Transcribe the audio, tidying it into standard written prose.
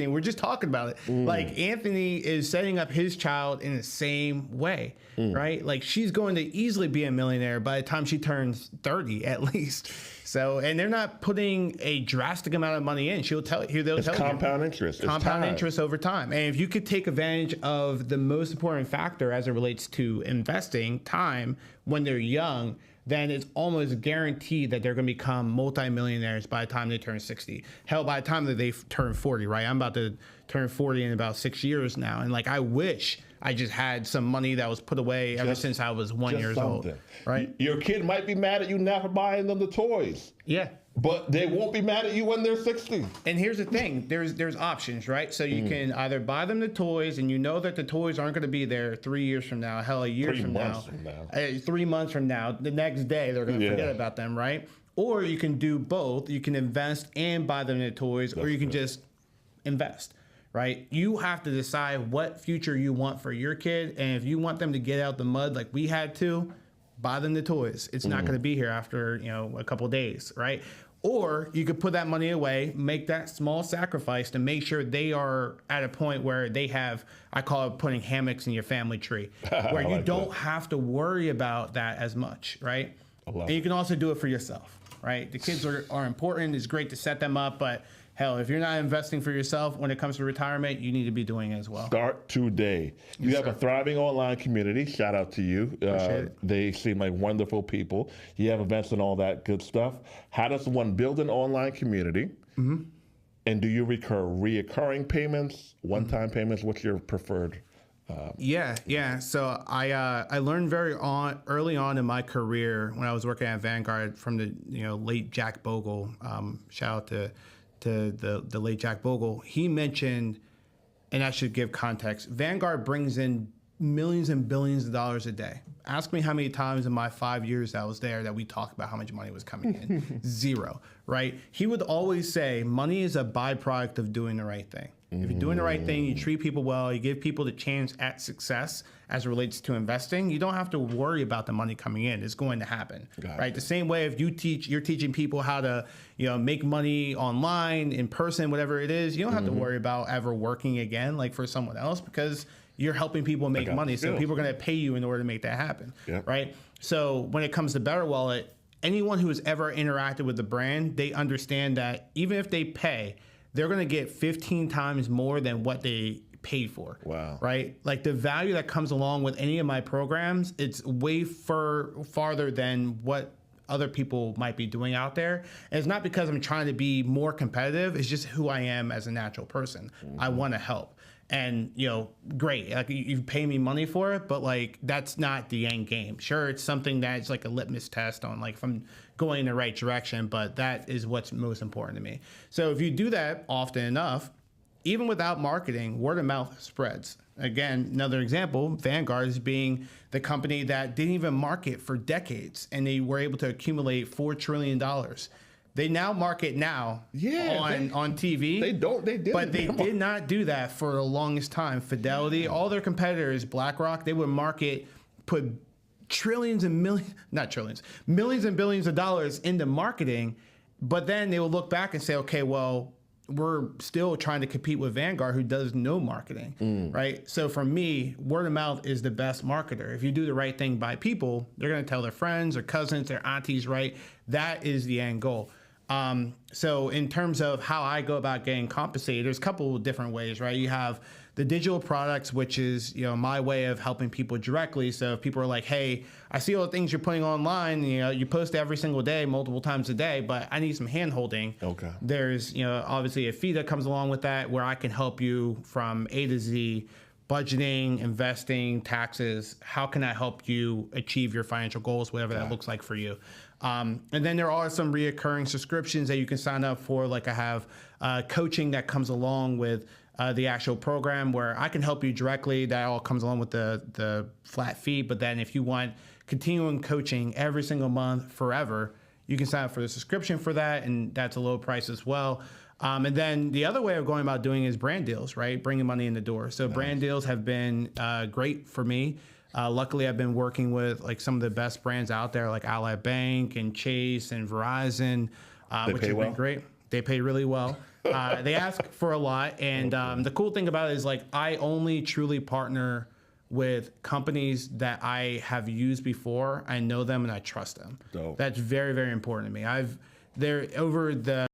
We're just talking about it. Like Anthony is setting up his child in the same way, right? Like she's going to easily be a millionaire by the time she turns 30 at least. So, and they're not putting a drastic amount of money in. They'll tell you. It's compound interest. Compound interest over time. And if you could take advantage of the most important factor as it relates to investing, time, when they're young, then it's almost guaranteed that they're going to become multimillionaires by the time they turn 60. Hell, by the time that they turn 40, right? I'm about to turn 40 in about 6 years now. And like, I wish I just had some money that was put away ever since I was 1 year old, right? Your kid might be mad at you now for buying them the toys. Yeah. But they won't be mad at you when they're 60. And here's the thing, there's options, right? So you can either buy them the toys, and you know that the toys aren't going to be there 3 years from now, hell, a year from now. 3 months from now, the next day they're going to forget about them, right? Or you can do both. You can invest and buy them the toys, or you can just invest, right? You have to decide what future you want for your kid, and if you want them to get out the mud like we had to, buy them the toys. It's not going to be here after, a couple of days, right? Or you could put that money away, make that small sacrifice to make sure they are at a point where they have, I call it putting hammocks in your family tree, where you don't have to worry about that as much, right? And you can also do it for yourself, right? The kids are important. It's great to set them up, but hell, if you're not investing for yourself when it comes to retirement, you need to be doing it as well. Start today. You have a thriving online community. Shout out to you. They seem like wonderful people. You have events and all that good stuff. How does one build an online community? And do you reoccurring payments, one-time payments? What's your preferred? Yeah. So I learned early on in my career when I was working at Vanguard from the late Jack Bogle. Shout out to the late Jack Bogle. He mentioned, and I should give context, Vanguard brings in millions and billions of dollars a day. Ask me how many times in my 5 years I was there that we talked about how much money was coming in. Zero, right? He would always say money is a byproduct of doing the right thing. If you're doing the right thing, you treat people well, you give people the chance at success as it relates to investing, you don't have to worry about the money coming in. It's going to happen, right? The same way if you're teaching people how to, make money online, in person, whatever it is, you don't have to worry about ever working again, like for someone else, because you're helping people make money. So people are going to pay you in order to make that happen, right? So when it comes to Better Wallet, anyone who has ever interacted with the brand, they understand that even if they pay, they're going to get 15 times more than what they paid for. Wow. Right? Like the value that comes along with any of my programs, it's way farther than what other people might be doing out there. And it's not because I'm trying to be more competitive. It's just who I am as a natural person. I want to help. And, great, like you pay me money for it, but like, that's not the end game. Sure, it's something that's like a litmus test on like if I'm going in the right direction, but that is what's most important to me. So if you do that often enough, even without marketing, word of mouth spreads. Again, another example, Vanguard is being the company that didn't even market for decades, and they were able to accumulate $4 trillion. They now market on TV. They did not do that for the longest time. Fidelity, all their competitors, BlackRock, they would put millions and billions of dollars into marketing, but then they will look back and say, okay, well, we're still trying to compete with Vanguard, who does no marketing, right? So for me, word of mouth is the best marketer. If you do the right thing by people, they're going to tell their friends, their cousins, their aunties, right? That is the end goal. So in terms of how I go about getting compensated, there's a couple of different ways, right? You have the digital products, which is, my way of helping people directly. So if people are like, hey, I see all the things you're putting online, you post every single day, multiple times a day, but I need some hand holding. Okay. There's, obviously a fee that comes along with that where I can help you from A to Z, budgeting, investing, taxes. How can I help you achieve your financial goals, whatever that looks like for you? And then there are some reoccurring subscriptions that you can sign up for. Like I have coaching that comes along with the actual program where I can help you directly. That all comes along with the flat fee. But then if you want continuing coaching every single month forever, you can sign up for the subscription for that. And that's a low price as well. And then the other way of going about doing is brand deals, right? Bringing money in the door. So brand deals have been great for me. Luckily, I've been working with like some of the best brands out there, like Ally Bank and Chase and Verizon, which has been great. They pay really well. They ask for a lot. And the cool thing about it is like I only truly partner with companies that I have used before. I know them and I trust them. Dope. That's very, very important to me. Over the